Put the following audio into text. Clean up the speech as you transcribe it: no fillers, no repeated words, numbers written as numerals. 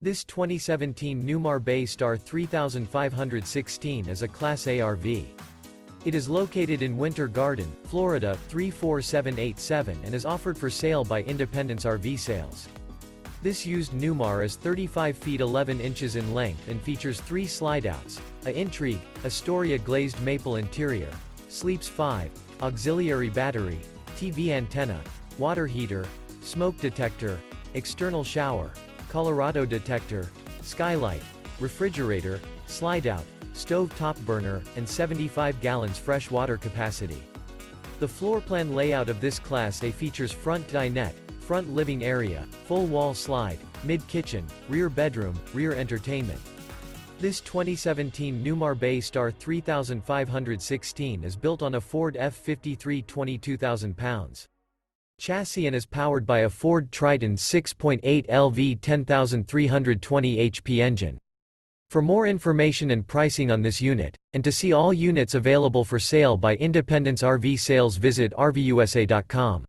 This 2017 Newmar Bay Star 3516 is a Class A RV. It is located in Winter Garden, Florida 34787 and is offered for sale by Independence RV Sales. This used Newmar is 35 feet 11 inches in length and features 3 slideouts, a Intrigue, Astoria Glazed Maple interior, sleeps 5, auxiliary battery, TV antenna, water heater, smoke detector, external shower, Colorado detector, skylight, refrigerator, slideout, stove top burner, and 75 gallons fresh water capacity. The floor plan layout of this Class A features front dinette, front living area, full wall slide, mid-kitchen, rear bedroom, rear entertainment. This 2017 Newmar Bay Star 3516 is built on a Ford F53 22,000 pounds chassis and is powered by a Ford Triton 6.8 LV 10,320 HP engine. For more information and pricing on this unit, and to see all units available for sale by Independence RV Sales, visit RVUSA.com.